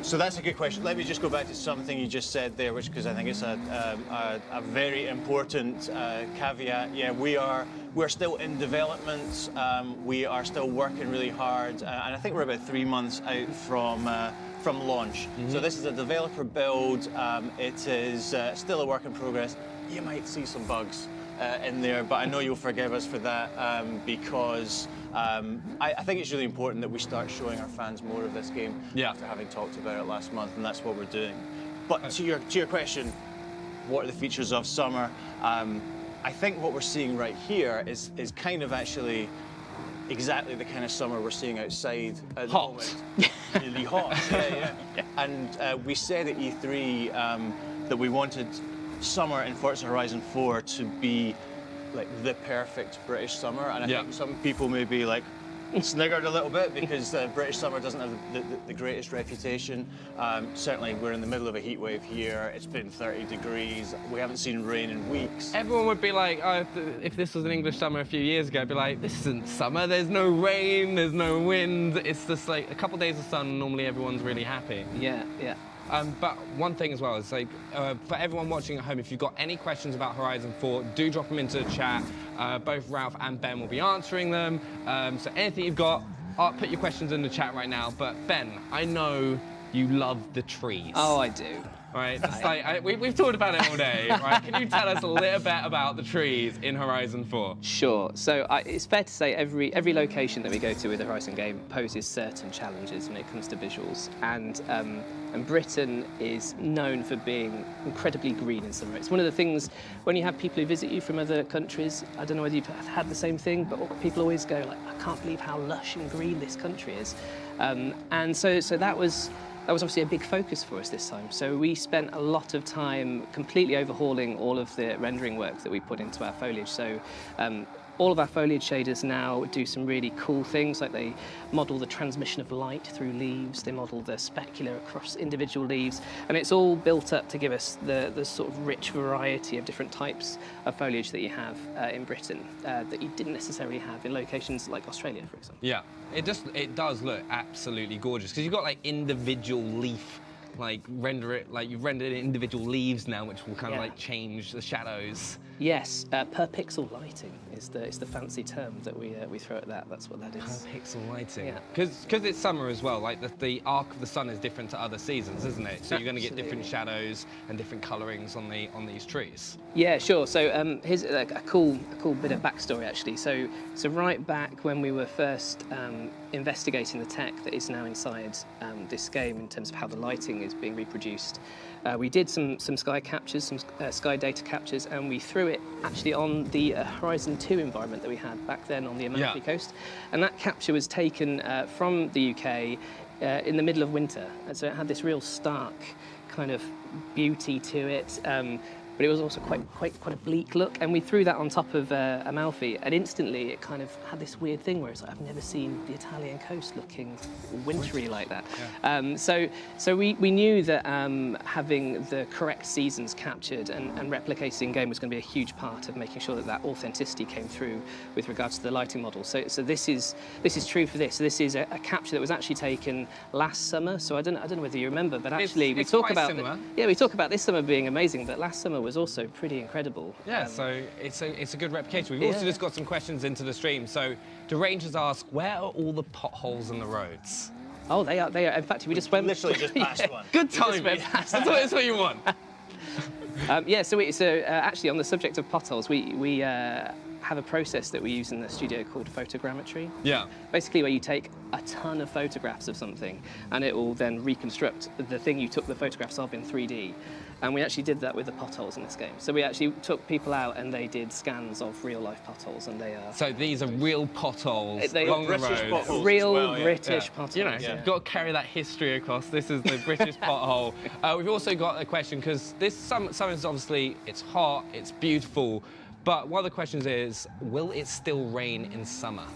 So that's a good question. Let me just go back to something you just said there, which because I think it's a very important caveat. Yeah, we're still in development. We are still working really hard, and I think we're about 3 months out from launch. So this is a developer build. It is still a work in progress. You might see some bugs in there, but I know you'll forgive us for that because I think it's really important that we start showing our fans more of this game after having talked about it last month, and that's what we're doing. But to your question, what are the features of summer? I think what we're seeing right here is kind of actually exactly the kind of summer we're seeing outside at the moment. Really hot, yeah. And we said at E3 that we wanted summer in Forza Horizon 4 to be like the perfect British summer, and I think some people may be like sniggered a little bit because British summer doesn't have the greatest reputation. Certainly we're in the middle of a heat wave here. It's been 30 degrees. We haven't seen rain in weeks. Everyone would be like, oh, if this was an English summer a few years ago, I'd be like, this isn't summer. There's no rain, there's no wind. It's just like a couple days of sun, normally everyone's really happy. Yeah. But one thing as well is like, for everyone watching at home, if you've got any questions about Horizon 4, do drop them into the chat. Both Ralph and Ben will be answering them. So anything you've got, put your questions in the chat right now. But Ben, I know you love the trees. Oh, I do. Right, it's like, we've talked about it all day, right? Can you tell us a little bit about the trees in Horizon 4? Sure. So it's fair to say every location that we go to with the Horizon game poses certain challenges when it comes to visuals, and Britain is known for being incredibly green in summer. It's one of the things when you have people who visit you from other countries. I don't know whether you've had the same thing, but people always go like, I can't believe how lush and green this country is, and so that was obviously a big focus for us this time. So we spent a lot of time completely overhauling all of the rendering work that we put into our foliage. So all of our foliage shaders now do some really cool things, like they model the transmission of light through leaves, they model the specular across individual leaves, and it's all built up to give us the sort of rich variety of different types of foliage that you have in Britain that you didn't necessarily have in locations like Australia, for example. Yeah, it does look absolutely gorgeous, because you've got like individual leaf, like you've rendered individual leaves now, which will kind of like change the shadows. Yes, per pixel lighting is the fancy term that we throw at that. That's what that is. Per pixel lighting. Yeah. Because it's summer as well. Like the arc of the sun is different to other seasons, isn't it? So you're going to get different shadows and different colorings on these trees. Yeah, sure. So here's a cool bit of backstory actually. So right back when we were first investigating the tech that is now inside this game in terms of how the lighting is being reproduced. We did some sky captures, some sky data captures, and we threw it actually on the Horizon 2 environment that we had back then on the Amalfi Coast. And that capture was taken from the UK in the middle of winter. And so it had this real stark kind of beauty to it. But it was also quite a bleak look, and we threw that on top of Amalfi, and instantly it kind of had this weird thing where it's like, I've never seen the Italian coast looking wintry like that. Yeah. So we knew that having the correct seasons captured and replicated in game was going to be a huge part of making sure that authenticity came through with regards to the lighting model. So this is true for this. So this is a capture that was actually taken last summer. So I don't know whether you remember, but actually we talk about this summer being amazing, but last summer was also pretty incredible. Yeah, so it's a good replication. We've also just got some questions into the stream. So the Rangers ask, where are all the potholes in the roads? Oh, they are. In fact, we just went... Literally just passed one. Good timing. That's what you want. So actually on the subject of potholes, we have a process that we use in the studio called photogrammetry. Yeah. Basically where you take a ton of photographs of something and it will then reconstruct the thing you took the photographs of in 3D. And we actually did that with the potholes in this game. So we actually took people out and they did scans of real-life potholes, and they are... So these are real potholes along the road. Real British potholes. You know, you've got to carry that history across. This is the British pothole. We've also got a question, because this summer is obviously, it's hot, it's beautiful, but one of the questions is, will it still rain in summer?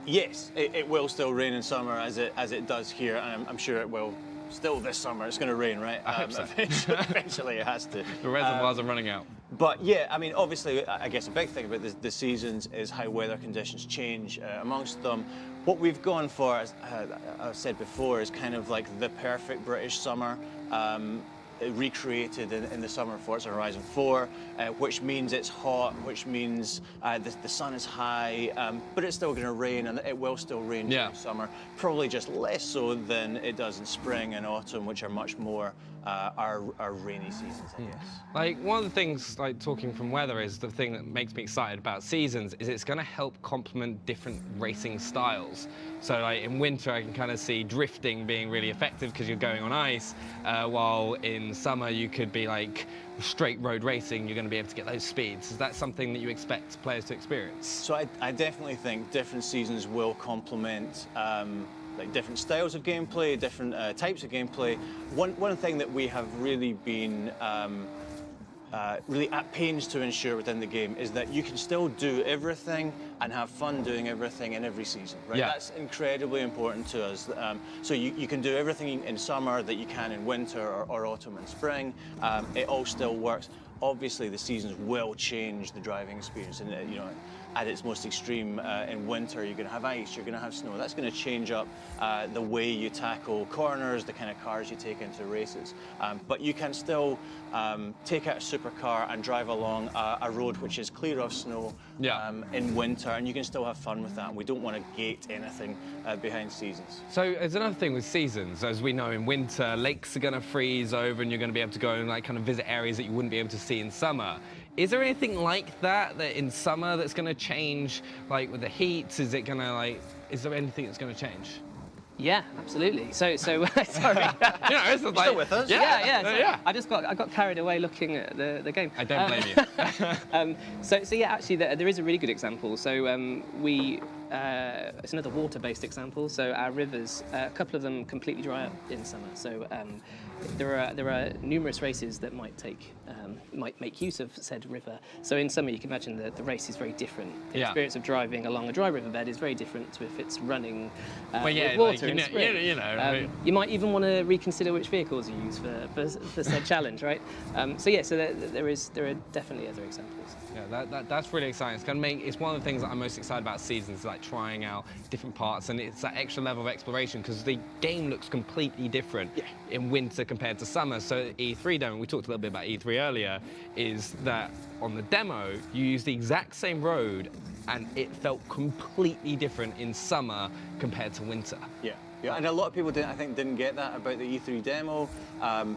Yes, it will still rain in summer as it does here, and I'm sure it will. Still this summer, it's going to rain, right? I hope so. Eventually it has to. The reservoirs are running out. But yeah, I mean, obviously, I guess a big thing about the seasons is how weather conditions change amongst them. What we've gone for, as I've said before, is kind of like the perfect British summer. Recreated in the summer of Forza Horizon 4, which means it's hot, which means the sun is high, but it's still going to rain, and it will still rain during summer. Probably just less so than it does in spring and autumn, which are much more our rainy seasons, I guess. Like, one of the things, like, talking from weather, is the thing that makes me excited about seasons is it's going to help complement different racing styles. So, like, in winter, I can kind of see drifting being really effective because you're going on ice, while in summer you could be like straight road racing, you're going to be able to get those speeds. Is that something that you expect players to experience? So I definitely think different seasons will complement like different styles of gameplay, different types of gameplay. One thing that we have really been really at pains to ensure within the game is that you can still do everything and have fun doing everything in every season, right? Yeah. That's incredibly important to us. So you can do everything in summer that you can in winter or autumn and spring. It all still works. Obviously, the seasons will change the driving experience, and you know, at its most extreme, in winter, you're going to have ice, you're going to have snow. That's going to change up the way you tackle corners, the kind of cars you take into races. But you can still take out a supercar and drive along a road which is clear of snow in winter, and you can still have fun with that. And we don't want to gate anything behind seasons. So there's another thing with seasons. As we know, in winter, lakes are going to freeze over, and you're going to be able to go and like kind of visit areas that you wouldn't be able to see in summer. Is there anything like that in summer that's going to change, like with the heat? Is it going to like? Is there anything that's going to change? Yeah, absolutely. So sorry. You know, it's like, Still with us? Yeah. I got carried away looking at the game. I don't blame you. So yeah, actually, there is a really good example. So it's another water-based example. So our rivers, a couple of them completely dry up in summer. So there are numerous races that might make use of said river. So in summer, you can imagine that the race is very different. The experience of driving along a dry riverbed is very different to if it's running with water in spring. You might even want to reconsider which vehicles you use for said challenge, right? So there are definitely other examples. Yeah, that's really exciting. It's one of the things that I'm most excited about seasons, like trying out different parts, and it's that extra level of exploration because the game looks completely different in winter compared to summer. So E3 demo, we talked a little bit about E3 earlier, is that on the demo you use the exact same road and it felt completely different in summer compared to winter. Yeah, and a lot of people didn't get that about the E3 demo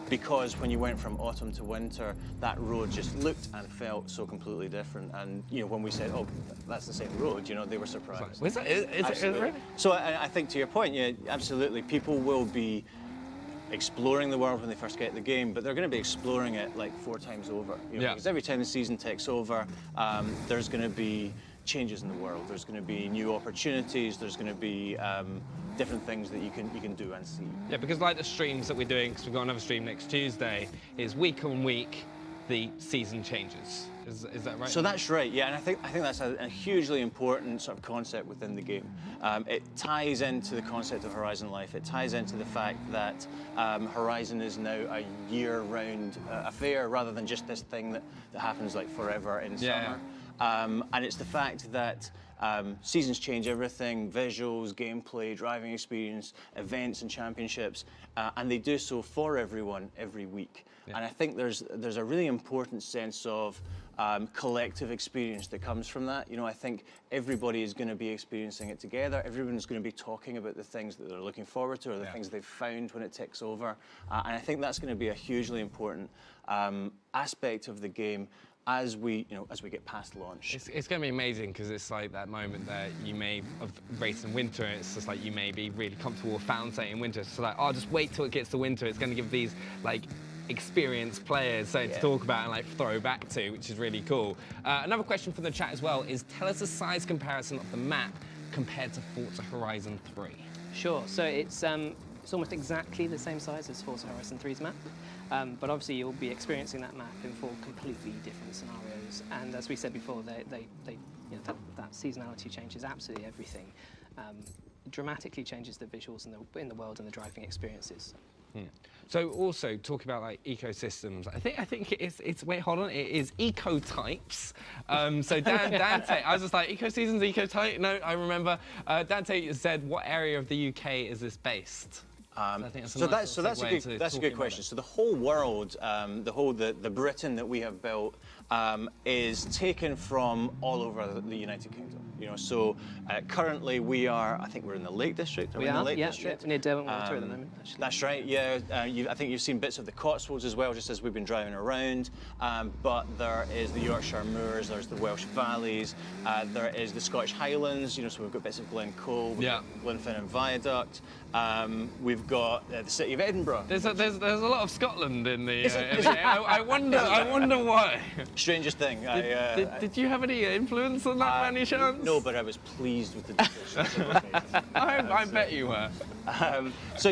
because when you went from autumn to winter, that road just looked and felt so completely different. And you know, when we said, "Oh, that's the same road," you know, they were surprised. Is it really? So I think to your point, yeah, absolutely, people will be exploring the world when they first get the game, but they're going to be exploring it like 4 times over. You know, because every time the season takes over, there's going to be changes in the world. There's going to be new opportunities. There's going to be different things that you can do and see. Yeah, because like the streams that we're doing, because we've got another stream next Tuesday, is week on week the season changes. Is that right? So that's right, yeah, and I think that's a hugely important sort of concept within the game. It ties into the concept of Horizon Life. It ties into the fact that Horizon is now a year-round affair rather than just this thing that happens like forever in summer. And it's the fact that seasons change everything: visuals, gameplay, driving experience, events and championships, and they do so for everyone every week. And I think there's a really important sense of collective experience that comes from that. You know, I think everybody is going to be experiencing it together. Everyone's going to be talking about the things that they're looking forward to or the things they've found when it ticks over. And I think that's going to be a hugely important aspect of the game as we get past launch. It's going to be amazing because it's like that moment that you may have raced in winter. It's just like you may be really comfortable with found state in winter. So like, oh, just wait till it gets to winter. It's going to give these like experienced players something to talk about and like throw back to, which is really cool. Another question from the chat as well is, tell us a size comparison of the map compared to Forza Horizon 3. Sure. So it's almost exactly the same size as Forza Horizon 3's map, but obviously you'll be experiencing that map in 4 completely different scenarios. And as we said before, that seasonality changes absolutely everything. Dramatically changes the visuals in the world and the driving experiences. So also talk about like ecosystems. I think it's wait, hold on, it is ecotypes. So Dante, I was just like ecoseasons, ecotype. No, I remember Dante said, what area of the UK is this based? I think that's a good question. So the whole world, the Britain that we have built is taken from all over the United Kingdom. You know, so currently I think we're in the Lake District. We are, yeah, near Derwentwater at the moment, actually. That's right, yeah. I think you've seen bits of the Cotswolds as well, just as we've been driving around. But there is the Yorkshire Moors, there's the Welsh Valleys, there is the Scottish Highlands, you know, so we've got bits of Glencoe, we've got Glenfinnan Viaduct, we've got the city of Edinburgh. There's a lot of Scotland in the I wonder why. Strangest thing. Did you have any influence on that by any chance? No, but I was pleased with the decisions. I bet you were. So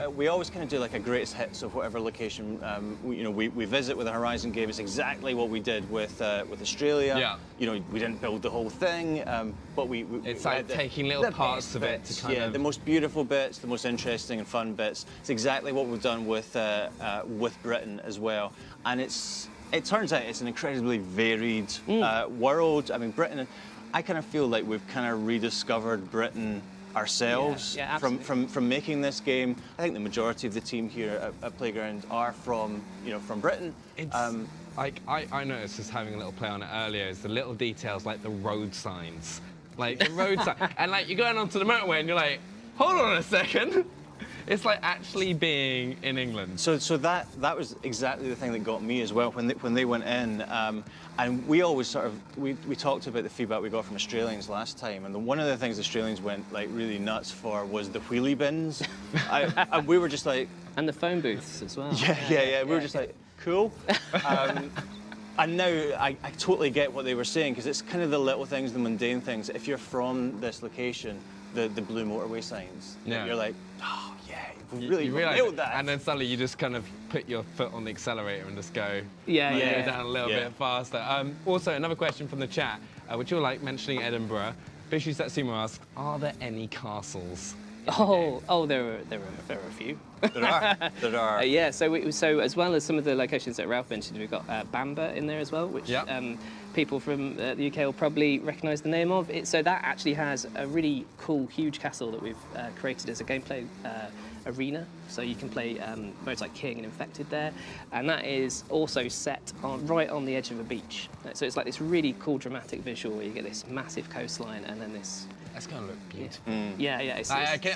we always kind of do like a greatest hits of whatever location we visit with a Horizon game. It's exactly what we did with Australia. Yeah. You know, we didn't build the whole thing, but it's like taking little parts of it to kind of the most beautiful bits, the most interesting and fun bits. It's exactly what we've done with Britain as well, and it turns out it's an incredibly varied world. I mean, Britain. I kind of feel like we've kind of rediscovered Britain ourselves from making this game. I think the majority of the team here at Playground are from Britain. It's like I noticed just having a little play on it earlier is the little details like the road signs, like the road sign, and like you're going onto the motorway and you're like, hold on a second. It's like actually being in England. So that was exactly the thing that got me as well when they went in, and we always we talked about the feedback we got from Australians last time, and one of the things Australians went like really nuts for was the wheelie bins. We were just like, and the phone booths as well. Yeah. We were just like, cool. And now I totally get what they were saying, because it's kind of the little things, the mundane things. If you're from this location, the blue motorway signs, you're like, oh yeah, we really nailed that. And then suddenly you just kind of put your foot on the accelerator and just go go down a little bit faster. Also, another question from the chat, which you're like mentioning Edinburgh. Fishy Satsuma asks, are there any castles? Oh, there are a few. There are. Yeah, so as well as some of the locations that Ralph mentioned, we've got Bamber in there as well, which people from the UK will probably recognise the name of. So that actually has a really cool, huge castle that we've created as a gameplay arena. So you can play modes like King and Infected there, and that is also set right on the edge of a beach. So it's like this really cool, dramatic visual where you get this massive coastline and then this. That's gonna look beautiful. Yeah.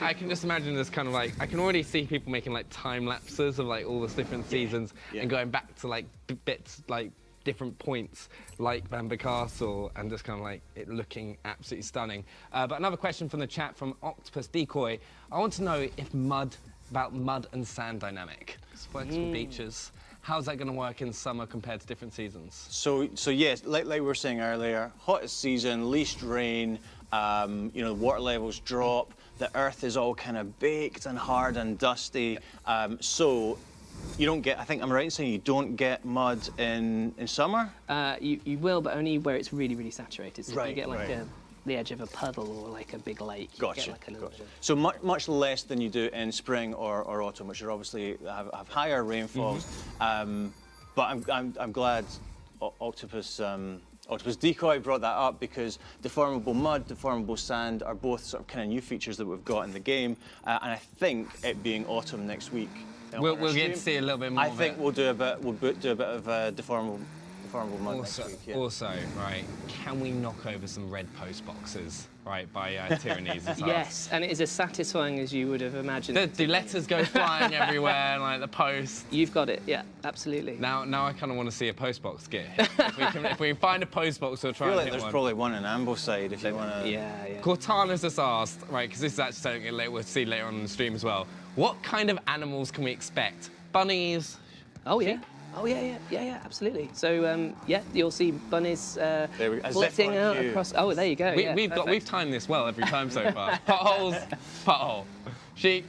I can just imagine this kind of like, I can already see people making like time lapses of like all the different seasons and going back to like bits, like different points like Bamber Castle, and just kind of like it looking absolutely stunning. But another question from the chat from Octopus Decoy. I want to know if about mud and sand dynamic. Flexible beaches. How's that going to work in summer compared to different seasons? So yes, like we were saying earlier, hottest season, least rain. The water levels drop. The earth is all kind of baked and hard and dusty. So you don't get. I think I'm right in saying you don't get mud in summer. You will, but only where it's really, really saturated. So right, you get like the edge of a puddle or like a big lake. Gotcha. Get like a So much less than you do in spring or autumn, which are obviously have higher rainfalls. But I'm glad Octopus Decoy brought that up, because deformable mud, deformable sand are both sort of kind of new features that we've got in the game, and I think it being autumn next week, we'll get to see a little bit more. I think we'll do a bit of deformable mud next week. Yeah. Also, right, can we knock over some red post boxes, right, by Tyrannies? Yes, and it is as satisfying as you would have imagined. The letters go flying everywhere, and like the post. You've got it, yeah, absolutely. Now I kind of want to see a post box gear. If we find a post box, we'll try. I feel and like hit there's probably one in Ambleside if you want to. Yeah. Cortana's just asked, right, because this is actually something we'll see later on in the stream as well. What kind of animals can we expect? Bunnies? Oh yeah. Oh yeah, absolutely. So you'll see bunnies flitting out across. Oh, there you go. We've timed this well every time so far. Potholes, pothole, sheep.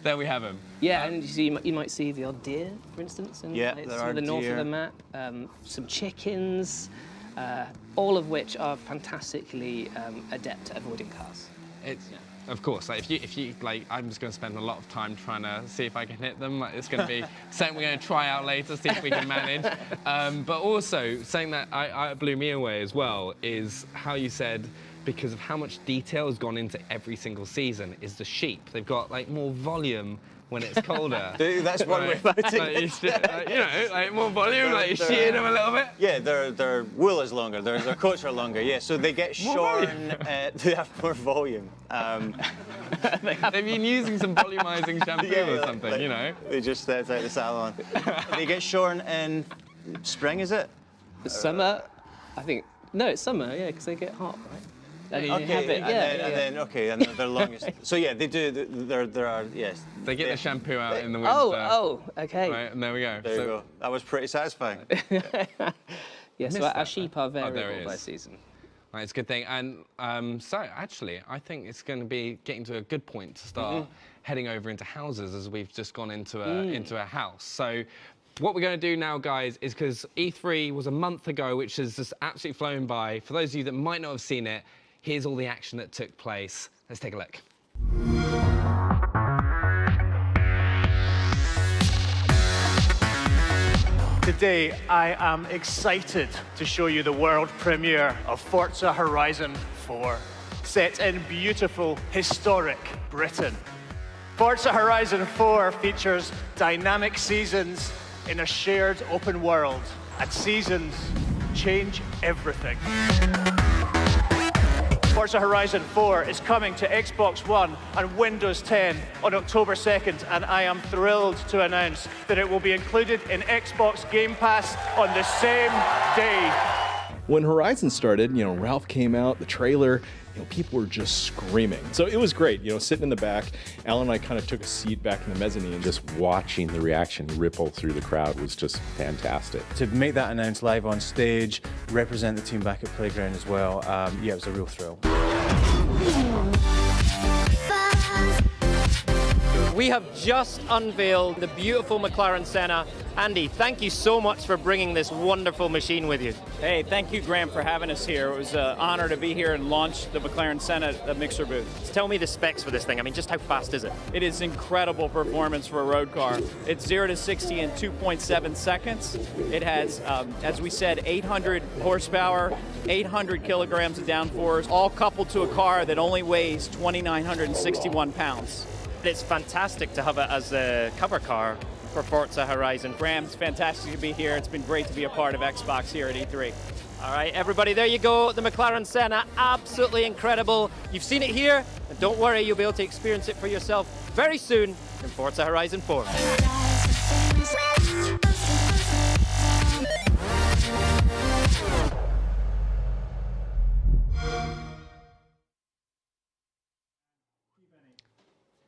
There we have them. Yeah, and you might see the odd deer, for instance, and there the north of the map. Some chickens, all of which are fantastically adept at avoiding cars. Of course, like if you like, I'm just going to spend a lot of time trying to see if I can hit them. Like, it's going to be something we're going to try out later, see if we can manage. But also, something that I blew me away as well is how you said, because of how much detail has gone into every single season, is the sheep. They've got like more volume when it's colder. That's one way about it. Like more volume, like you're shearing them a little bit. Yeah, their wool is longer, their coats are longer, yeah, so they get shorn, they have more volume. They've been using some volumizing shampoo or something, like, you know? They just stepped out the salon. They get shorn in spring, is it? Summer, I think. No, it's summer, yeah, because they get hot, right? And you have it, and then their longest. So yeah, they do. There are yes. They get the shampoo out in the winter. Oh, okay. Right, and there we go. There you go. That was pretty satisfying. Yeah, so our sheep are variable by is. season. Right, it's a good thing. And so actually, I think it's going to be getting to a good point to start heading over into houses, as we've just gone into a house. So what we're going to do now, guys, is because E3 was a month ago, which has just absolutely flown by. For those of you that might not have seen it, here's all the action that took place. Let's take a look. Today, I am excited to show you the world premiere of Forza Horizon 4, set in beautiful, historic Britain. Forza Horizon 4 features dynamic seasons in a shared open world, and seasons change everything. Forza Horizon 4 is coming to Xbox One and Windows 10 on October 2nd, and I am thrilled to announce that it will be included in Xbox Game Pass on the same day. When Horizon started, Ralph came out, the trailer, people were just screaming. So it was great, sitting in the back. Alan and I kind of took a seat back in the mezzanine and just watching the reaction ripple through the crowd was just fantastic. To make that announced live on stage, represent the team back at Playground as well, yeah, it was a real thrill. We have just unveiled the beautiful McLaren Senna. Andy, thank you so much for bringing this wonderful machine with you. Hey, thank you, Graham, for having us here. It was an honor to be here and launch the McLaren Senna at the Mixer booth. Tell me the specs for this thing. I mean, just how fast is it? It is incredible performance for a road car. It's 0 to 60 in 2.7 seconds. It has, as we said, 800 horsepower, 800 kilograms of downforce, all coupled to a car that only weighs 2,961 pounds. It's fantastic to have it as a cover car for Forza Horizon. Graham, it's fantastic to be here. It's been great to be a part of Xbox here at E3. All right, everybody, there you go. The McLaren Senna, absolutely incredible. You've seen it here, and don't worry, you'll be able to experience it for yourself very soon in Forza Horizon 4.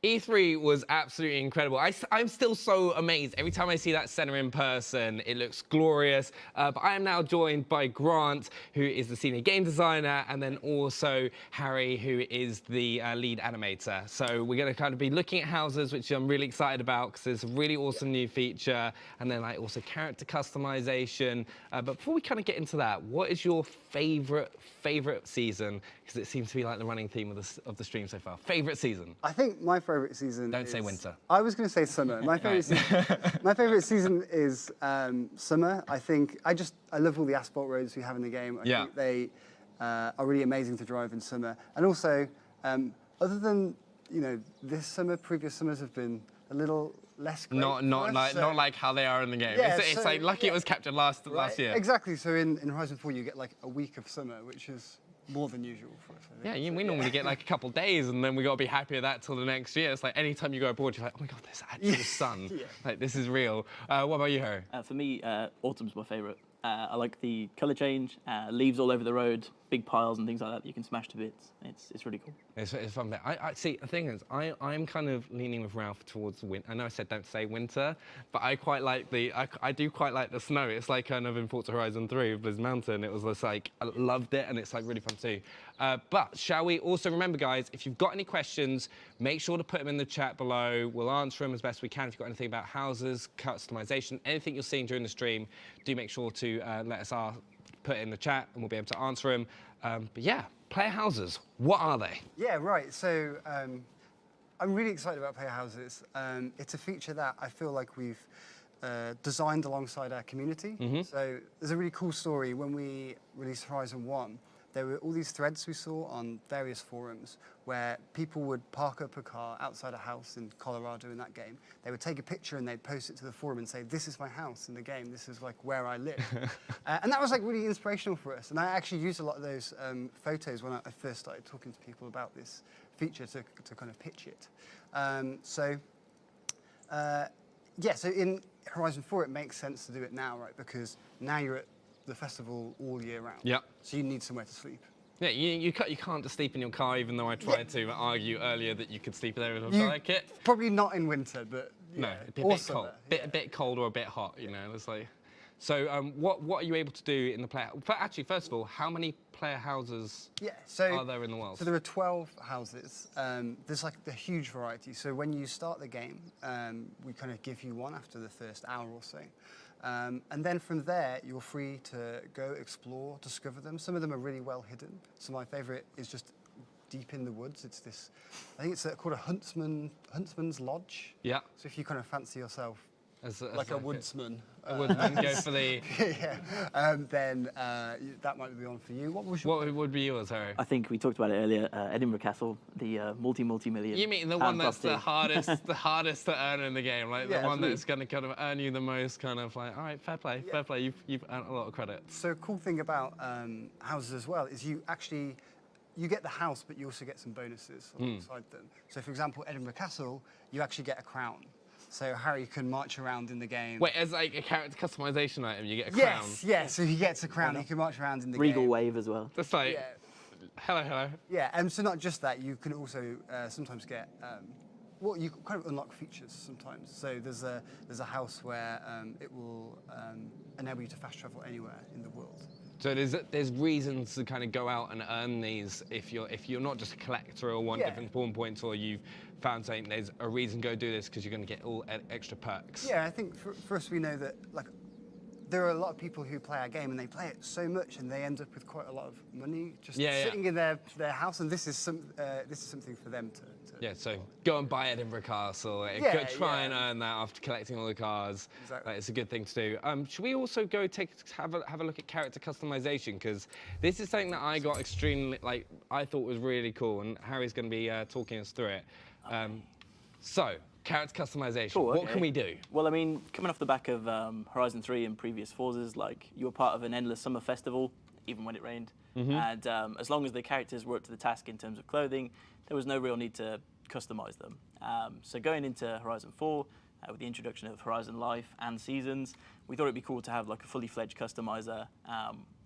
E3 was absolutely incredible. I'm still so amazed. Every time I see that Senna in person, it looks glorious. But I am now joined by Grant, who is the senior game designer, and then also Harry, who is the lead animator. So we're going to kind of be looking at houses, which I'm really excited about because it's a really awesome new feature, and then like also character customization. But before we kind of get into that, what is your favorite season? Because it seems to be like the running theme of the stream so far. Favorite season? I think my favorite season Don't say winter. I was going to say summer. My favorite season is summer. I think I love all the asphalt roads we have in the game. I think they are really amazing to drive in summer. And also, other than this summer, previous summers have been a little less great. Not like how they are in the game. Yeah, it's like lucky it was captured last year. Exactly. So in Horizon 4 you get like a week of summer, which is more than usual for us. Yeah, we normally get like a couple days, and then we got to be happy with that till the next year. It's like anytime you go abroad, you're like, oh my god, there's actual sun. Like this is real. What about you, Harry? For me, autumn's my favourite. I like the colour change, leaves all over the road, big piles and things like that you can smash to bits. It's really cool. It's fun bit. I see, the thing is, I'm kind of leaning with Ralph towards winter. I know I said don't say winter, but I quite like I do quite like the snow. It's like kind of in Forza Horizon 3 with Blizz Mountain. It was just like, I loved it, and it's like really fun too. But shall we also remember, guys, if you've got any questions, make sure to put them in the chat below. We'll answer them as best we can. If you've got anything about houses, customization, anything you're seeing during the stream, do make sure to let us put it in the chat, and we'll be able to answer them. But yeah, player houses, what are they? Yeah, right. So I'm really excited about player houses. It's a feature that I feel like we've designed alongside our community. So there's a really cool story. When we released Horizon 1, there were all these threads we saw on various forums where people would park up a car outside a house in Colorado in that game. They would take a picture and they'd post it to the forum and say, this is my house in the game, this is like where I live. And that was like really inspirational for us. And I actually used a lot of those photos when I first started talking to people about this feature to kind of pitch it. So in Horizon 4, it makes sense to do it now, right? Because now you're at the festival all year round. Yeah. So you need somewhere to sleep. Yeah, you can't just sleep in your car, even though I tried to argue earlier that you could sleep there if you like it. Probably not in winter, but no, it'd be a bit cold. A bit cold or a bit hot, you know. It's like, so what are you able to do in the player? Actually, first of all, how many player houses are there in the world? So there are 12 houses. There's like a huge variety. So when you start the game, we kind of give you one after the first hour or so. And then from there, you're free to go explore, discover them. Some of them are really well hidden. So my favorite is just deep in the woods. It's this, I think it's called a huntsman's lodge. Yeah. So if you kind of fancy yourself as like a woodsman. A woodsman, go for the... then that might be on for you. What would be yours, Harry? I think we talked about it earlier, Edinburgh Castle, the multi-million. You mean the one that's the hardest to earn in the game, like the one that's going to kind of earn you the most, kind of like, all right, fair play, you've earned a lot of credit. So a cool thing about houses as well is you get the house, but you also get some bonuses alongside them. So for example, Edinburgh Castle, you actually get a crown. So Harry can march around in the game. Wait, as like a character customization item, you get a crown? Yes, so he gets a crown, he can march around in the Regal game. wave as well. Just like, hello. Yeah, and so not just that, you can also sometimes get, well, you kind of unlock features sometimes. So there's a house where it will enable you to fast travel anywhere in the world. So there's reasons to kind of go out and earn these if you're not just a collector or want different spawn points, or you've found something, there's a reason to go do this because you're going to get all extra perks. Yeah, I think for us we know that like there are a lot of people who play our game and they play it so much and they end up with quite a lot of money just sitting in their house, and this is something for them to so go and buy Edinburgh Castle. Go try and earn that after collecting all the cars. Exactly. It's a good thing to do. Should we also go have a look at character customization, because this is something that I got extremely I thought was really cool, and Harry's going to be talking us through it. So character customization. Cool, what can we do? Well, I mean, coming off the back of Horizon 3 and previous Forzas, like you were part of an endless summer festival, even when it rained. And as long as the characters were up to the task in terms of clothing, there was no real need to customize them. So going into Horizon 4, with the introduction of Horizon Life and Seasons, we thought it'd be cool to have like a fully fledged customizer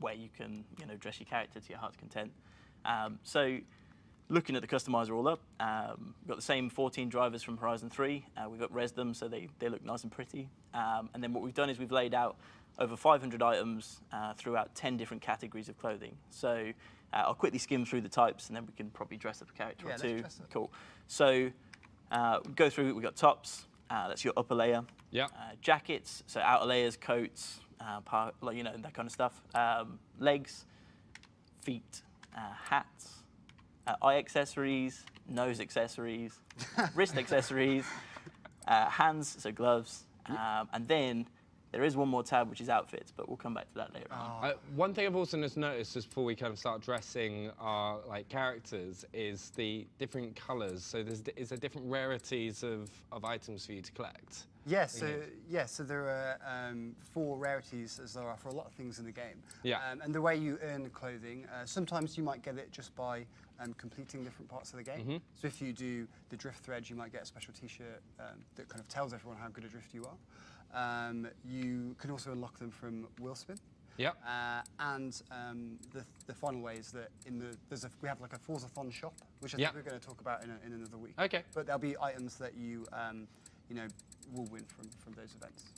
where you can, dress your character to your heart's content. So looking at the customizer all up, we've got the same 14 drivers from Horizon 3. We've up-resed them so they look nice and pretty. And then what we've done is we've laid out over 500 items throughout 10 different categories of clothing. So I'll quickly skim through the types and then we can probably dress up a character or two. Cool. So go through, we've got tops, that's your upper layer. Yeah. Jackets, so outer layers, coats, that kind of stuff. Legs, feet, hats. Eye accessories, nose accessories, wrist accessories, hands, so gloves, and then there is one more tab which is outfits, but we'll come back to that later on. One thing I've also just noticed just before we kind of start dressing our characters is the different colours. So is there different rarities of items for you to collect? Yes, so there are 4 rarities, as there are for a lot of things in the game. Yeah. And the way you earn clothing, sometimes you might get it just by completing different parts of the game. So if you do the drift thread, you might get a special T-shirt that kind of tells everyone how good a drift you are. You can also unlock them from Wheelspin. Yep. And the final way is that we have like a Forza-thon shop, which I think we're going to talk about in another week. Okay. But there'll be items that you will win from those events.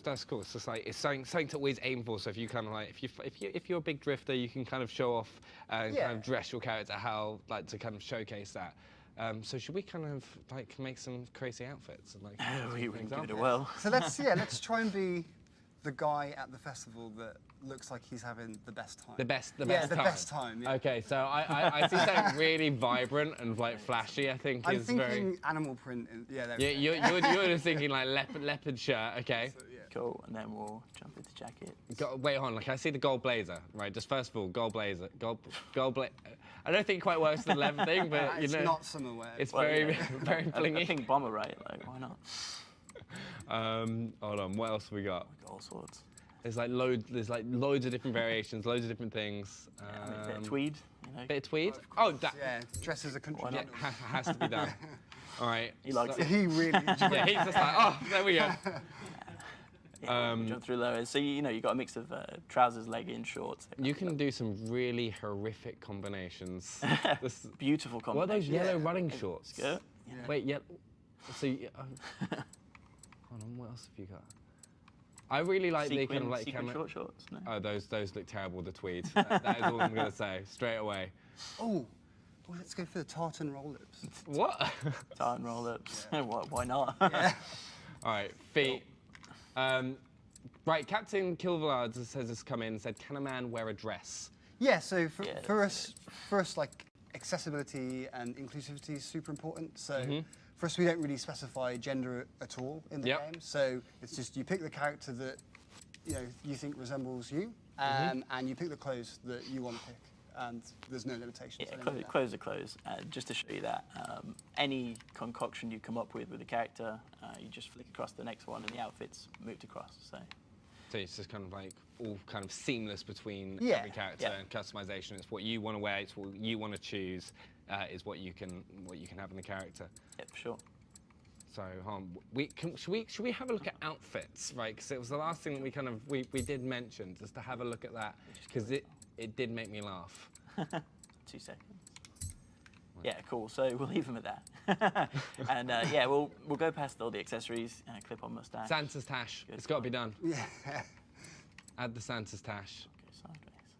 That's cool. It's just it's something to always aim for. So if you kind of if you're a big drifter, you can kind of show off and kind of dress your character how to kind of showcase that. So should we kind of make some crazy outfits and we can give it a whirl. So let's try and be the guy at the festival that looks like he's having the best time. The best the time. best time. Yeah. Okay, so I see something really vibrant and like flashy. I think I'm is thinking very. animal print. Yeah, there Yeah, we go. you're just thinking like leopard shirt. Okay. So, yeah. Cool, and then we'll jump into jacket. Wait on, like I see the gold blazer, right? Just first of all, gold blazer, gold blazer. I don't think it quite works the leather thing, but you It's know, not summer wear. it's Well, very yeah. very A blingy. pink bomber, right? Like, why not? Hold on, what else have we got? We've got all sorts. There's like loads of different variations, loads of different things. I mean, a bit of tweed, you know. Bit of tweed. Oh, that Yeah, dress as a country. Why not? gentleman. has to be done. All right. He likes it. He really enjoyed Yeah, he's just like, oh, there we go. Yeah, we'll jump through lower. So you know, you got a mix of trousers, leggings, shorts. You can do some really horrific combinations. This- Beautiful what are those combination. yellow running shorts? Skirt. Yeah. Wait, yeah. So, hold on, what else have you got? I really like the kind of like sequin short shorts. No? Oh, those look terrible. The tweed. That is all I'm gonna say straight away. Oh, let's go for the tartan roll-ups. What? Tartan roll-ups. Why not? Yeah. All right, feet. Right, Captain Kilvillard says has come in and said, "Can a man wear a dress?" Yeah, so Yeah, for us, like accessibility and inclusivity is super important. So for us, we don't really specify gender at all in the game. So it's just you pick the character that you think resembles you, and you pick the clothes that you want to pick, and there's no limitations. Yeah, clothes are clothes. Just to show you that, any concoction you come up with a character, you just flick across the next one, and the outfit's moved across. So it's just kind of like all kind of seamless between Yeah, every character yeah. and customization. It's what you want to wear. It's what you want to choose. Is what you can have in the character. Yeah, for sure. So should we have a look at outfits, right? Because it was the last thing that we did mention, just to have a look at that, because it did make me laugh. 2 seconds. Yeah, cool. So we'll leave them at that. And yeah, we'll go past all the accessories. Clip-on mustache. Santa's tash. Good. It's got to be done. Yeah. Add the Santa's tash. Go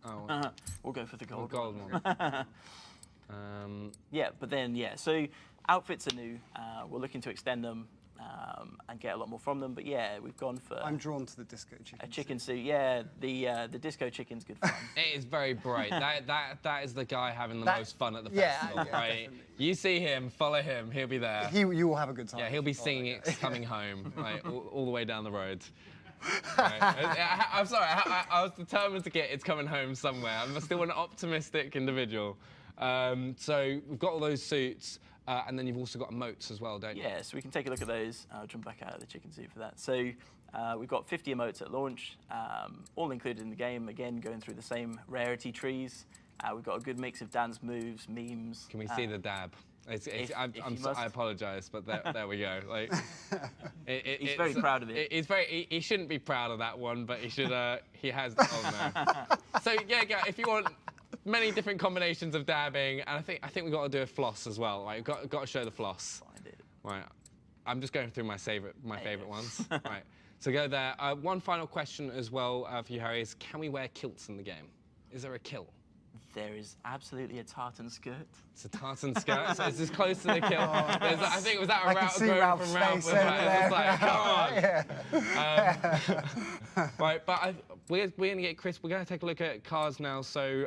sideways. Oh, We'll go for the gold. gold one. Yeah, but then so outfits are new. We're looking to extend them and get a lot more from them. But yeah, we've gone for I'm drawn to the disco chicken. a chicken suit. Yeah, the disco chicken's good fun. It is very bright. That is the guy having the That- most fun at the yeah, festival, yeah, right? definitely. You see him, follow him. He'll be there. You will have a good time. Yeah, he'll be singing It's Coming Home, right, all the way down the road. Right. I'm sorry, I was determined to get It's Coming Home somewhere. I'm still an optimistic individual. So we've got all those suits, and then you've also got emotes as well, don't you? Yeah, so we can take a look at those. I'll jump back out of the chicken suit for that. So we've got 50 emotes at launch, all included in the game. Again, going through the same rarity trees. We've got a good mix of dance moves, memes. Can we see the dab? I apologise, but there we go. Like, He's very proud of it. He shouldn't be proud of that one, but he should. He has. Oh no. So yeah, if you want many different combinations of dabbing, and I think we've got to do a floss as well. Right, we've got to show the floss. Find it. Right. I'm just going through my favourite ones. Right. So go there. One final question as well for you, Harry, is can we wear kilts in the game? Is there a kilt? There is absolutely a tartan skirt. It's a tartan skirt, so it's as close to the kilt. I think it was that a I can Ralph see quote Ralph's from Ralph. face Was over like, there. come on. Right, but we're going to get Chris. We're going to take a look at cars now. So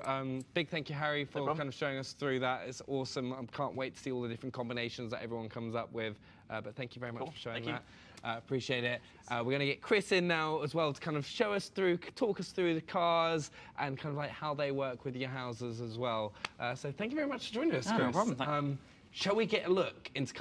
big thank you, Harry, for kind of showing us through that. It's awesome. I can't wait to see all the different combinations that everyone comes up with. But thank you very much for showing that. Appreciate it. We're going to get Chris in now as well to kind of talk us through the cars and kind of like how they work with your houses as well. So thank you very much for joining us, Chris. No problem. Shall we get a look into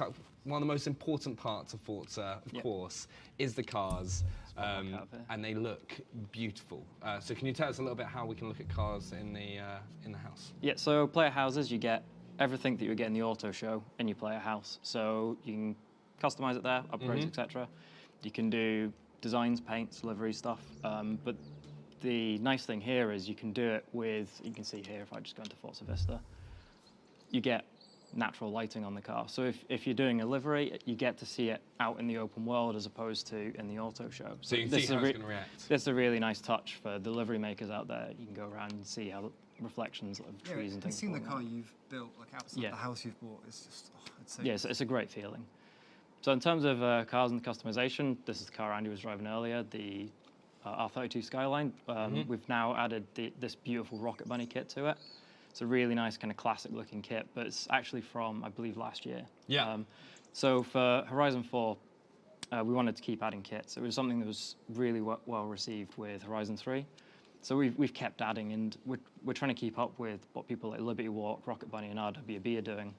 one of the most important parts of Forza, of course, is the cars. And they look beautiful. So can you tell us a little bit how we can look at cars in the house? Yeah, so player houses, you get everything that you would get in the auto show in your player house. So you can customize it there, upgrades, etc. You can do designs, paints, livery stuff. But the nice thing here is you can do it with, you can see here if I just go into Forza Vista, you get natural lighting on the car. So if you're doing a livery, you get to see it out in the open world as opposed to in the auto show. So you can see how it's going to react. This is a really nice touch for the livery makers out there. You can go around and see how reflections of trees and things. Seeing the falling car out. you've built, like outside the house you've bought, it's just, it's so Yes, it's a great feeling. So in terms of cars and customization, this is the car Andy was driving earlier, the R32 Skyline. We've now added this beautiful Rocket Bunny kit to it. It's a really nice kind of classic looking kit, but it's actually from, I believe, last year. Yeah. So for Horizon 4, we wanted to keep adding kits. It was something that was really well received with Horizon 3. So we've kept adding, and we're trying to keep up with what people like Liberty Walk, Rocket Bunny, and RWB are doing.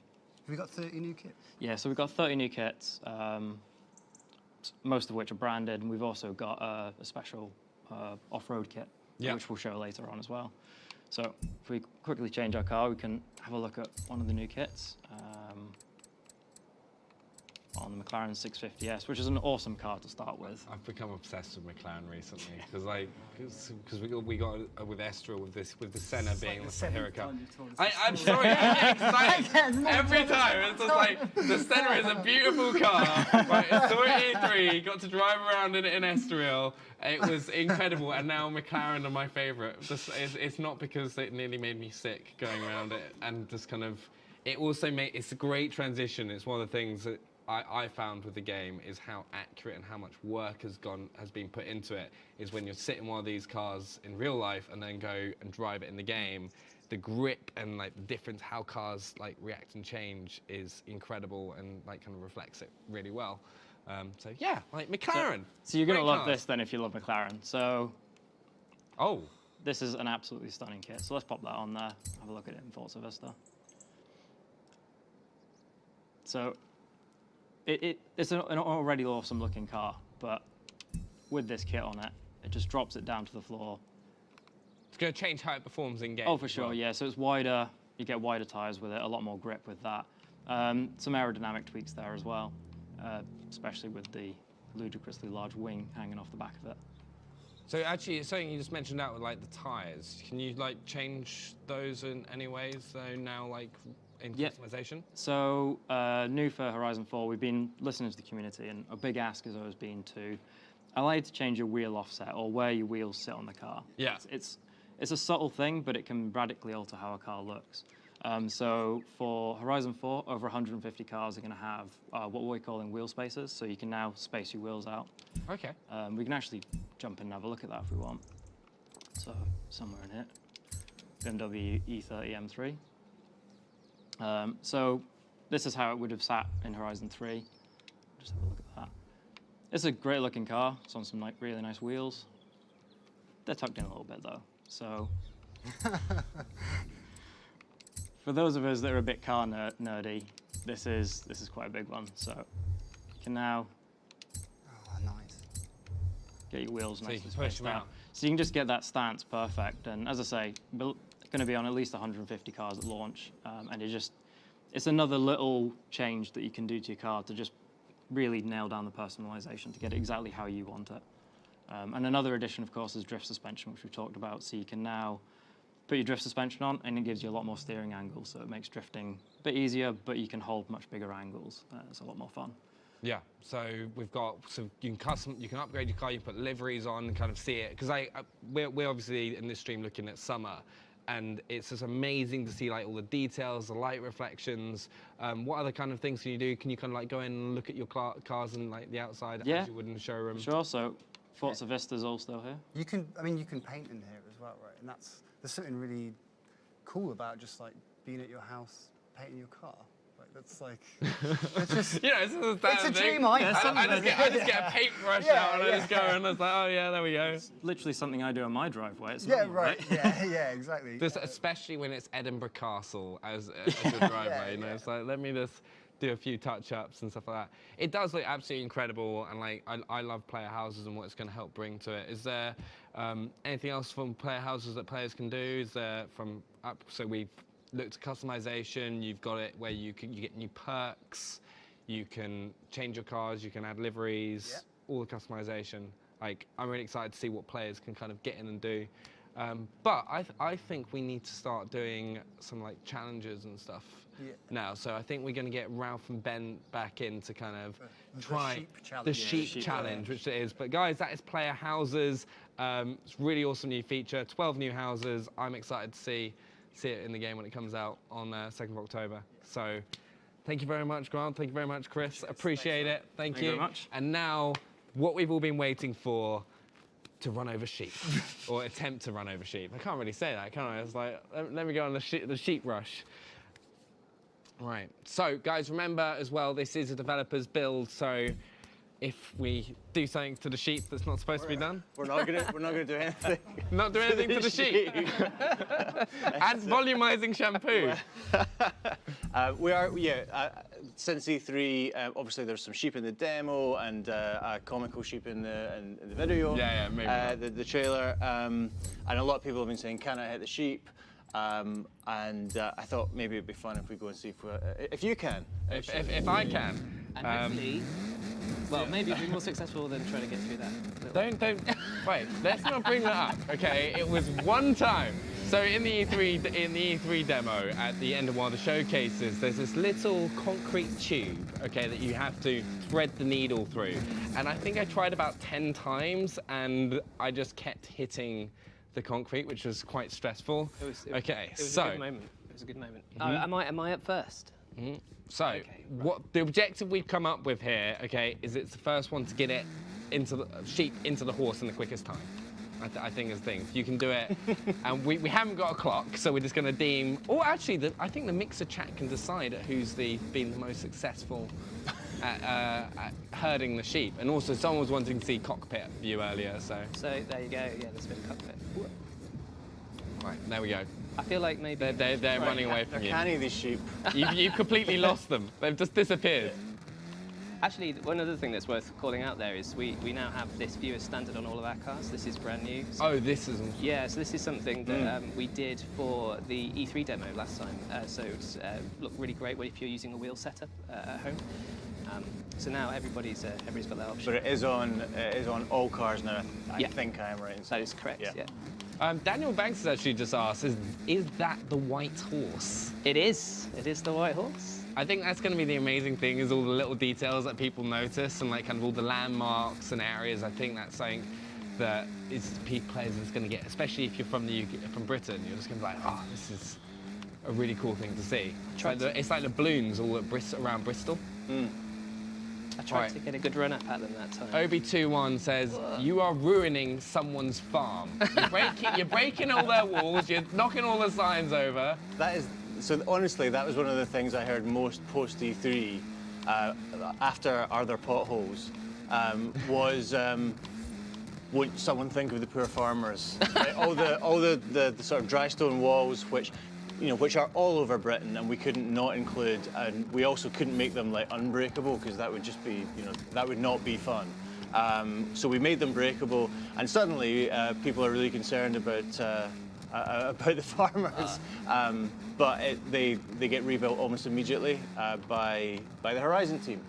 Have we got 30 new kits? Yeah, so we've got 30 new kits, most of which are branded, and we've also got a special off-road kit, which we'll show later on as well. So if we quickly change our car, we can have a look at one of the new kits. On the McLaren 650S, which is an awesome car to start with. I've become obsessed with McLaren recently because we got with Estra with the Senna being the hero car. I'm sorry, I'm excited every time. It's just like the Senna is a beautiful car. Right, it's saw it E3, got to drive around in it in Estoril. It was incredible, and now McLaren are my favourite. It's not because it nearly made me sick going around it, and just kind of it also it's a great transition. It's one of the things that I found with the game is how accurate and how much work has been put into it. Is when you're sitting one of these cars in real life and then go and drive it in the game, the grip and like the difference how cars like react and change is incredible and like kind of reflects it really well. So yeah, like McLaren. So you're gonna love this then if you love McLaren. So oh, this is an absolutely stunning kit. So let's pop that on there. Have a look at it in Forza Vista. So. It's an already awesome looking car, but with this kit on it, it just drops it down to the floor. It's going to change how it performs in game. Oh, for sure, yeah. So it's wider, you get wider tyres with it, a lot more grip with that. Some aerodynamic tweaks there as well, especially with the ludicrously large wing hanging off the back of it. So actually, it's something you just mentioned out with like the tyres. Can you like change those in any ways? So now like in customization? So new for Horizon 4, we've been listening to the community, and a big ask has always been to allow you to change your wheel offset or where your wheels sit on the car. Yeah. It's a subtle thing, but it can radically alter how a car looks. So for Horizon 4, over 150 cars are going to have what we're calling wheel spacers, so you can now space your wheels out. Okay. We can actually jump in and have a look at that if we want. So somewhere in here, BMW E30 M3. So this is how it would have sat in Horizon 3. Just have a look at that. It's a great looking car. It's on some really nice wheels. They're tucked in a little bit though. So for those of us that are a bit car nerdy, this is quite a big one. So you can now get your wheels nice and spaced out. So you can just get that stance perfect. And as I say, we're going to be on at least 150 cars at launch, and it's another little change that you can do to your car to just really nail down the personalization to get it exactly how you want it. And another addition, of course, is drift suspension, which we've talked about. So you can now put your drift suspension on, and it gives you a lot more steering angles, so it makes drifting a bit easier, but you can hold much bigger angles. It's a lot more fun. Yeah, so you can upgrade your car, you can put liveries on and kind of see it. Because we're obviously in this stream looking at summer, and it's just amazing to see like all the details, the light reflections. What other kind of things can you do? Can you kind of like go in and look at your cars and like the outside as you would in the showroom? Sure. So Forza Vista's all still here. You can paint in here as well, right? And there's something really cool about just like being at your house painting your car. That's like, it's just, it's a dream I have. I just get a paintbrush out and I just go and it's like, oh yeah, there we go. It's literally something I do on my driveway. It's normal, right? Yeah, exactly. Especially when it's Edinburgh Castle as your driveway, It's like, let me just do a few touch-ups and stuff like that. It does look absolutely incredible, and like I love player houses and what it's going to help bring to it. Is there anything else from player houses that players can do? Is there so we've looked at customization. You've got it where you get new perks, you can change your cars, you can add liveries, all the customization. Like, I'm really excited to see what players can kind of get in and do. But I think we need to start doing some like challenges and stuff now. So I think we're going to get Ralph and Ben back in to kind of try the sheep challenge, which it is. But guys, that is player houses. It's a really awesome new feature. 12 new houses. I'm excited to see it in the game when it comes out on 2nd of October. So thank you very much, Grant. Thank you very much, Chris. Appreciate it. Thank you very much. And now, what we've all been waiting for, to run over sheep, or attempt to run over sheep. I can't really say that, can I? It's like, let me go on the sheep rush. Right, so guys, remember as well, this is a developer's build, so if we do something to the sheep that's not supposed to be done, we're not gonna do anything. Not do anything to the sheep. And volumizing shampoo. We are, since E3, obviously there's some sheep in the demo and a comical sheep in the video. Yeah, maybe. The trailer, and a lot of people have been saying, "Can I hit the sheep?" And I thought maybe it'd be fun if we go and see if you can. If I can. And hopefully, well, maybe it'll be more successful than trying to get through that. Don't, wait, let's not bring that up, okay? It was one time. So in the E3 demo, at the end of one of the showcases, there's this little concrete tube, okay, that you have to thread the needle through. And I think I tried about 10 times, and I just kept hitting the concrete, which was quite stressful. It was a good moment. It was a good moment. Am I up first? So, what the objective we've come up with here, okay, is it's the first one to get it into the sheep into the horse in the quickest time. I think is the thing. If you can do it, and we haven't got a clock, so we're just going to deem. Or actually, I think the mixer chat can decide who's been the most successful at herding the sheep. And also, someone was wanting to see cockpit view earlier, so. So there you go. Yeah, there's been cockpit. Right, there we go. I feel like maybe they're running away from you. They're canny, these sheep. You've completely lost them. They've just disappeared. Actually, one other thing that's worth calling out there is we now have this view as standard on all of our cars. This is brand new. So, this isn't. Yeah, so this is something that we did for the E3 demo last time. So it's looked really great if you're using a wheel setup at home. So now everybody's got that option. But it is on all cars now. I think I am right in saying. That is correct. Yeah. Daniel Banks has actually just asked, is that the white horse? It is. It is the white horse. I think that's going to be the amazing thing, is all the little details that people notice and like kind of all the landmarks and areas. I think that's something that players are going to get, especially if you're from Britain. You're just going to be like, oh, this is a really cool thing to see. It's like the balloons all around Bristol. I tried to get a good run up at them that time. Obi21 says, you are ruining someone's farm. You're breaking all their walls, you're knocking all the signs over. So honestly, that was one of the things I heard most post E3, after Are There Potholes, was won't someone think of the poor farmers? Right? all the sort of dry stone walls, which are all over Britain, and we couldn't not include, and we also couldn't make them like unbreakable, because that would just be, that would not be fun. So we made them breakable, and suddenly people are really concerned about the farmers. But they get rebuilt almost immediately by the Horizon team.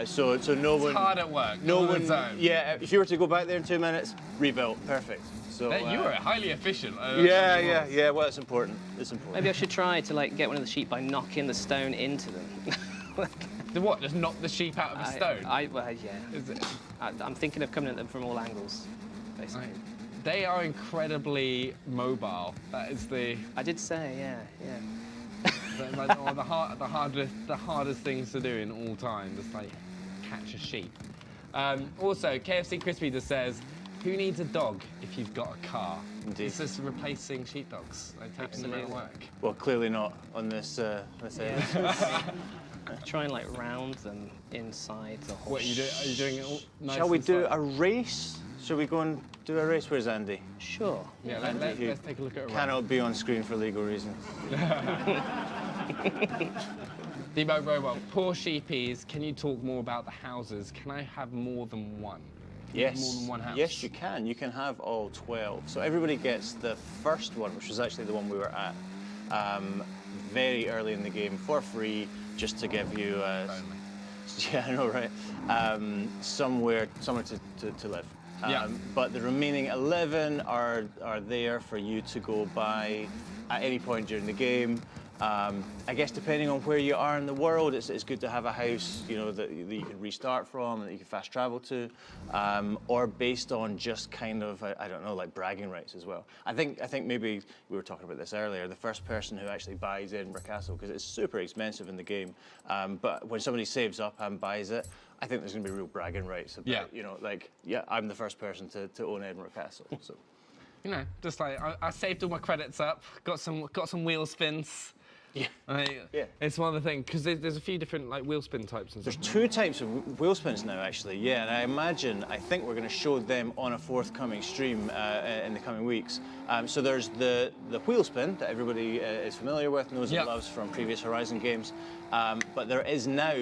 So no one. It's hard at work. No one. Yeah, if you were to go back there in 2 minutes, rebuilt, perfect. So you were highly efficient. Yeah. Well, it's important. It's important. Maybe I should try to get one of the sheep by knocking the stone into them. What? Just knock the sheep out of a stone? I'm thinking of coming at them from all angles, basically. Right. They are incredibly mobile. That is the. I did say, yeah. the hardest things to do in all time, just like catch a sheep. Also, KFC Crispy just says, who needs a dog if you've got a car? Indeed. It's just replacing sheepdogs. Like taking them out of work. Well, clearly not on this. Try and round them inside the horse. What are you doing it all nice? Shall we do a race? Shall we go and do a race? Where's Andy? Sure. Yeah, let's take a look at a race. Cannot be on screen for legal reasons. Debo Robot, poor sheepies, can you talk more about the houses? Can I have more than one? Yes. More than one house? Yes, you can. You can have all 12. So everybody gets the first one, which was actually the one we were at, very early in the game for free, just to give you, yeah, I know, right? Somewhere to live. But the remaining 11 are there for you to go buy at any point during the game. I guess depending on where you are in the world, it's good to have a house, that you can restart from, that you can fast travel to, or based on just kind of, I don't know, like bragging rights as well. I think maybe we were talking about this earlier, the first person who actually buys Edinburgh Castle, because it's super expensive in the game, but when somebody saves up and buys it, I think there's going to be real bragging rights about, you know, like, yeah, I'm the first person to own Edinburgh Castle. So, you know, just like I saved all my credits up, got some wheel spins. Yeah. Yeah. It's one of the things, because there's a few different like wheel spin types and stuff. There's 2 types of wheel spins now, actually. Yeah, and I think we're going to show them on a forthcoming stream in the coming weeks. So there's the wheel spin that everybody is familiar with, knows and loves from previous Horizon games. But there is now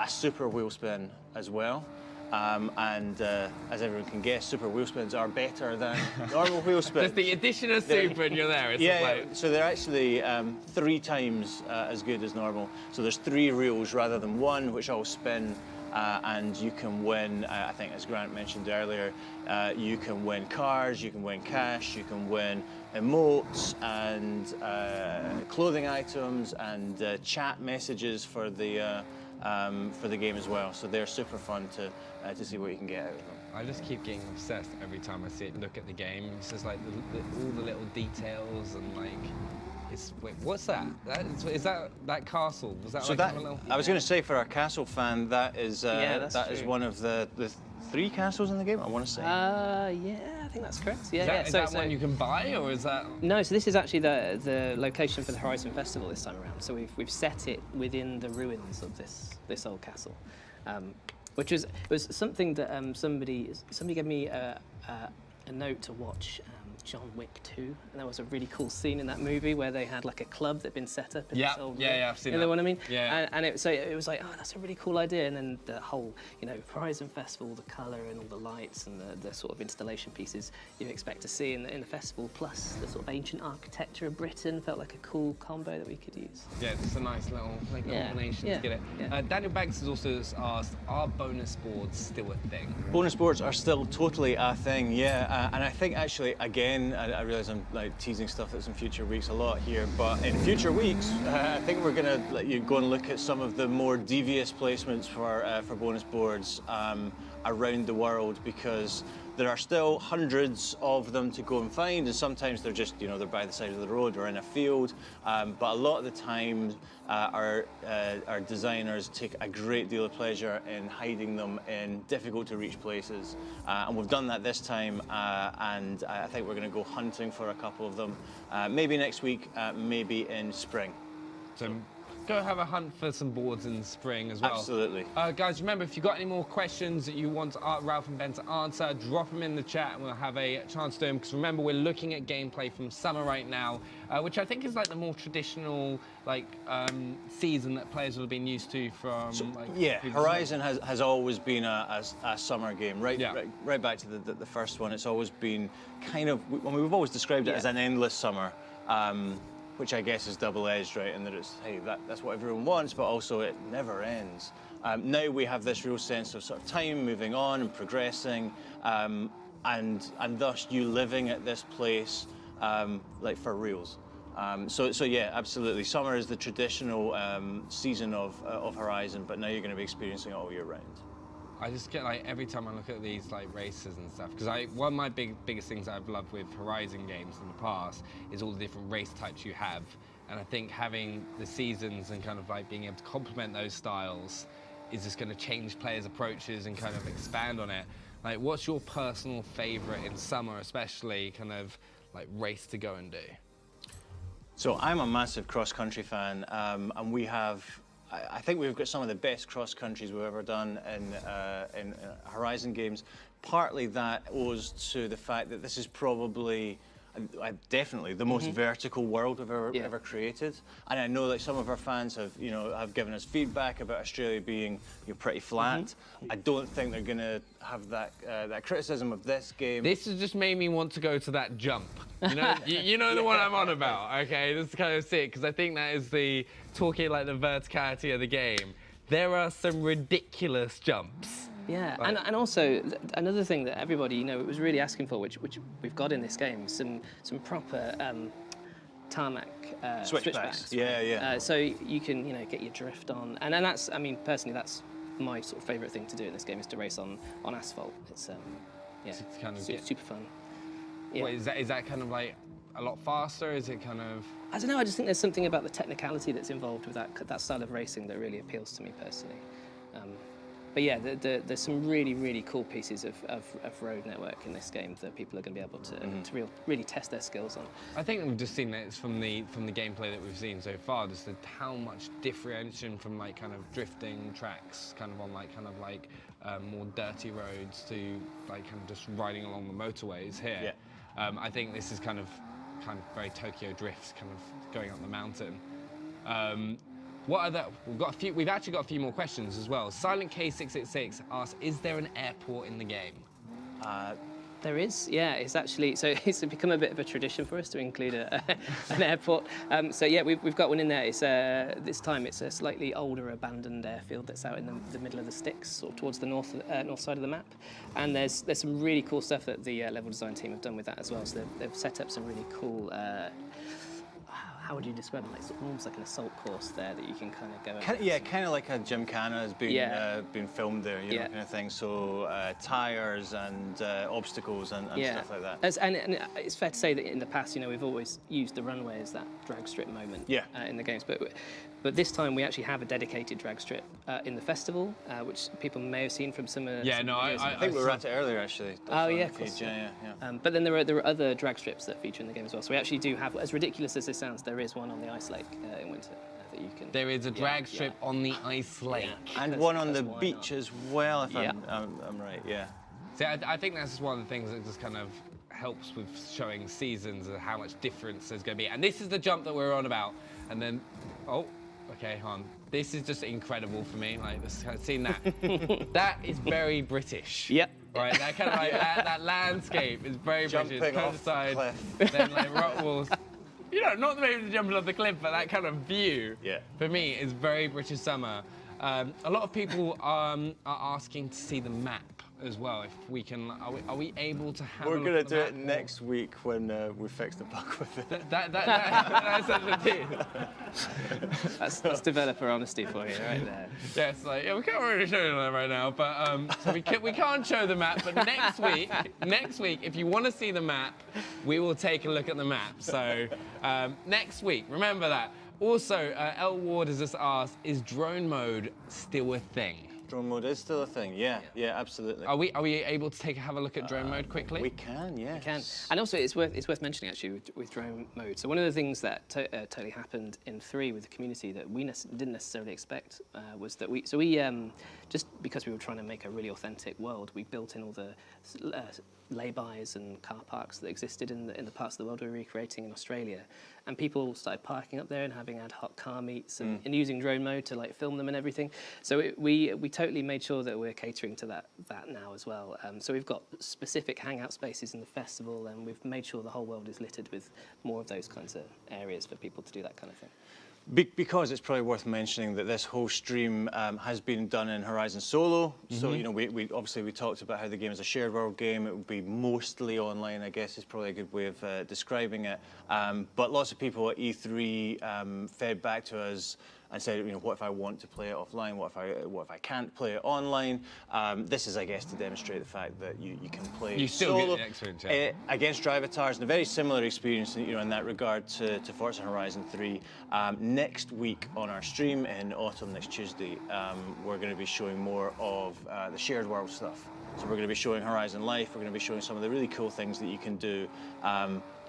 a super wheel spin as well. As everyone can guess, super wheel spins are better than normal wheel spins. There's the addition of super and you're there. It's yeah, so they're actually 3 times as good as normal. So there's 3 reels rather than 1, which all spin, and you can win, I think as Grant mentioned earlier, you can win cars, you can win cash, you can win emotes and clothing items and chat messages for the game as well. So they're super fun to see what you can get out of them. I just keep getting obsessed every time I see it, look at the game. It's just like all the little details and like, wait, what's that? Is that castle? Was that so like that, a little... I was going to say, for our castle fan, that is one of the 3 castles in the game, I want to say. Yeah, I think that's correct. Yeah, is that one you can buy, or is that? No, so this is actually the location for the Horizon Festival this time around. So we've set it within the ruins of this old castle, which was something that somebody gave me a note to watch. John Wick 2, and there was a really cool scene in that movie where they had like a club that'd been set up in this old room. I've seen that. You know what I mean? Yeah. And it was like, oh, that's a really cool idea. And then the whole, you know, Horizon Festival, the colour and all the lights and the sort of installation pieces you expect to see in the festival, plus the sort of ancient architecture of Britain, felt like a cool combo that we could use. Yeah, it's a nice little combination to get it. Yeah. Daniel Banks has also asked, are bonus boards still a thing? Bonus boards are still totally a thing, yeah. And I think actually, again, I realise I'm like teasing stuff that's in future weeks a lot here, but in future weeks, I think we're going to let you go and look at some of the more devious placements for bonus boards around the world, because there are still hundreds of them to go and find, and sometimes they're just, you know, they're by the side of the road or in a field, but a lot of the time our designers take a great deal of pleasure in hiding them in difficult to reach places, and we've done that this time, and I think we're going to go hunting for a couple of them, maybe next week, maybe in spring. So go have a hunt for some boards in spring as well. Absolutely. Guys, remember, if you've got any more questions that you want Ralph and Ben to answer, drop them in the chat and we'll have a chance to do them. Because remember, we're looking at gameplay from summer right now, which I think is like the more traditional season that players would have been used to from. Horizon has always been a summer game, right back to the first one. It's always been kind of, we've always described it as an endless summer. Which I guess is double-edged, right? And that it's, hey, that's what everyone wants, but also it never ends. Now we have this real sense of sort of time moving on and progressing, and thus you living at this place like for reals. So yeah, absolutely. Summer is the traditional season of Horizon, but now you're going to be experiencing it all year round. I just get like, every time I look at these like races and stuff, because one of my biggest things that I've loved with Horizon games in the past is all the different race types you have. And I think having the seasons and kind of like being able to complement those styles is just going to change players' approaches and kind of expand on it. Like, what's your personal favorite in summer, especially kind of like race to go and do? So I'm a massive cross-country fan, and we have, I think we've got some of the best cross countries we've ever done in Horizon games. Partly that owes to the fact that this is probably, definitely the most vertical world we've ever created. And I know that some of our fans have given us feedback about Australia being pretty flat. I don't think they're going to have that criticism of this game. This has just made me want to go to that jump. You know, you know the one I'm on about. Okay, this is kind of sick because I think that is talking like the verticality of the game. There are some ridiculous jumps. Yeah, and also another thing that everybody was really asking for, which we've got in this game, some proper tarmac switchbacks. Yeah. So you can get your drift on, and that's, I mean, personally, that's my sort of favourite thing to do in this game, is to race on asphalt. It's it's kind of super fun. Yeah. What, is that kind of like a lot faster? Is it kind of? I don't know. I just think there's something about the technicality that's involved with that style of racing that really appeals to me personally. yeah, there's some really cool pieces of road network in this game that people are going to be able to really test their skills on. I think we've just seen that from the gameplay that we've seen so far, just how much differentiation from like kind of drifting tracks, kind of on like more dirty roads to like kind of just riding along the motorways here. Yeah. I think this is kind of very Tokyo Drift, kind of going up the mountain. What other? We've actually got a few more questions as well. Silent K666 asks, "Is there an airport in the game?" There is, yeah. It's actually, so it's become a bit of a tradition for us to include an airport. So yeah, we've got one in there. It's this time it's a slightly older abandoned airfield that's out in the middle of the sticks, sort of towards the north side of the map. And there's some really cool stuff that the level design team have done with that as well. So they've set up some really cool. How would you describe it? Like almost like an assault course there that you can kind of go. Kind of like a Gymkhana has been filmed there, you know, kind of thing. So tires and obstacles and stuff like that. And it's fair to say that in the past, you know, we've always used the runway as that drag strip moment in the games, but this time we actually have a dedicated drag strip in the festival, which people may have seen from some. I think we were at it earlier actually. Oh yeah, of course. Yeah. But then there are other drag strips that feature in the game as well. So we actually do have, as ridiculous as this sounds, there is one on the ice lake in winter that you can. There is a drag strip on the ice lake, and one on the beach as well. If I'm right, yeah. See, I think that's one of the things that just kind of helps with showing seasons and how much difference there's going to be. And this is the jump that we're on about. And then, okay, hon. This is just incredible for me. Like, seeing that. That is very British. Yep. Right, that kind of like that landscape is very Jumping British. off the cliff. Then like rock walls. You know, not maybe jumping off the cliff, but that kind of view. Yeah. For me, is very British summer. A lot of people are asking to see the map as well. If we can, are we able to have? We're gonna do it next week when we fix the bug with it. That's the thing. That's developer honesty for you, right there. Yes, we can't really show you that right now, but so we can't show the map. But next week, if you want to see the map, we will take a look at the map. So next week, remember that. Also, L Ward has just asked, is drone mode still a thing? Drone mode is still a thing, yeah, absolutely. Are we able to have a look at drone mode quickly? We can, yes. We can, and also it's worth mentioning actually with drone mode. So one of the things that totally happened in 3 with the community that we didn't necessarily expect was that we just because we were trying to make a really authentic world, we built in all the lay-bys and car parks that existed in the parts of the world we were recreating in Australia, and people started parking up there and having ad hoc car meets and using drone mode to like film them and everything. So we totally made sure that we're catering to that now as well. So we've got specific hangout spaces in the festival, and we've made sure the whole world is littered with more of those kinds of areas for people to do that kind of thing. Because it's probably worth mentioning that this whole stream has been done in Horizon Solo. So, you know, we obviously talked about how the game is a shared world game. It will be mostly online, I guess is probably a good way of describing it. But lots of people at E3 fed back to us and said, you know, what if I want to play it offline? What if I can't play it online? This is, I guess, to demonstrate the fact that you can play you still solo get the experience, against drivatars, and a very similar experience, you know, in that regard to Forza Horizon 3. Next week on our stream in autumn, next Tuesday, we're going to be showing more of the shared world stuff. So we're going to be showing Horizon Life. We're going to be showing some of the really cool things that you can do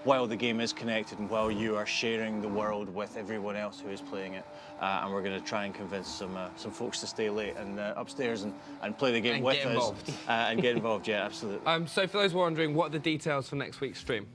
while the game is connected and while you are sharing the world with everyone else who is playing it. And we're going to try and convince some folks to stay late and upstairs and play the game and with get us. Involved. And get involved, yeah, absolutely. So for those wondering, what are the details for next week's stream?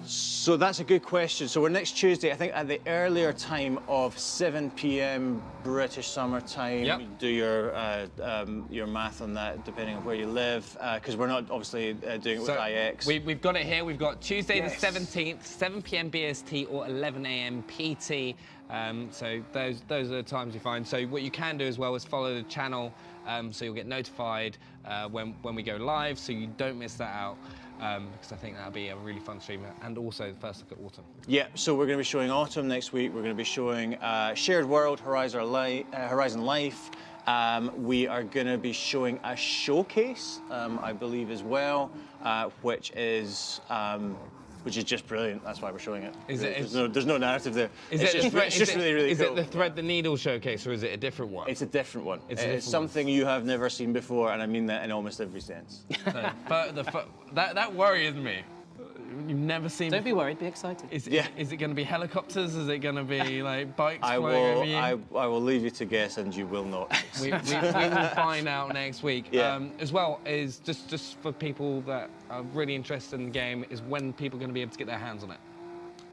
So that's a good question. So we're next Tuesday, I think at the earlier time of 7 p.m. British summer time. Yep. You do your math on that, depending on where you live, because we're not obviously doing it with IX. We've got it here. We've got Tuesday the 17th, 7 p.m. BST or 11 a.m. PT. So those are the times you find. So what you can do as well is follow the channel, so you'll get notified when we go live, so you don't miss that out. Because I think that'll be a really fun stream, and also the first look at autumn. Yeah, so we're going to be showing autumn next week. We're going to be showing Shared World, Horizon Life. We are going to be showing a showcase, I believe, as well, which is which is just brilliant. That's why we're showing it. There's no narrative there. It's just really, really cool. Is it the Thread the Needle showcase, or is it a different one? It's a different one. It's something you have never seen before, and I mean that in almost every sense. That worries me. You've never seen. Don't be worried. Be excited. Is it going to be helicopters? Is it going to be like bikes flying over you? I will leave you to guess, and you will not. we will find out next week. Yeah. As well is just for people that are really interested in the game, is when people are going to be able to get their hands on it.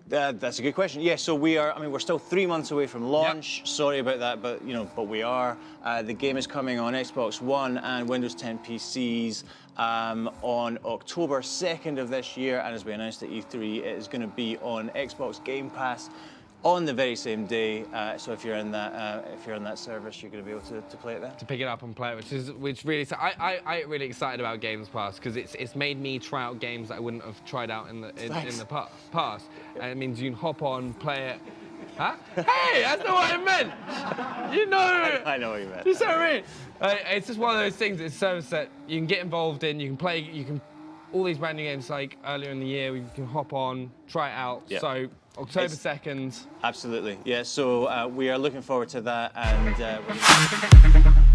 That's a good question. Yeah, so we're still 3 months away from launch. Yep. Sorry about that, but we are. The game is coming on Xbox One and Windows 10 PCs on October 2nd of this year, and as we announced at E3, it is going to be on Xbox Game Pass on the very same day. So if you're in that service, you're going to be able to play it then. To pick it up and play it, which really, I get really excited about Games Pass because it's made me try out games that I wouldn't have tried out in the past. And it means you can hop on, play it. Huh? Hey, that's not what I meant. You know. I know what you meant. You see what I mean? It's just one of those things. It's a service that you can get involved in. You can play. All these brand new games like earlier in the year. You can hop on, try it out. Yep. So October 2nd. Absolutely. Yeah. So we are looking forward to that, and.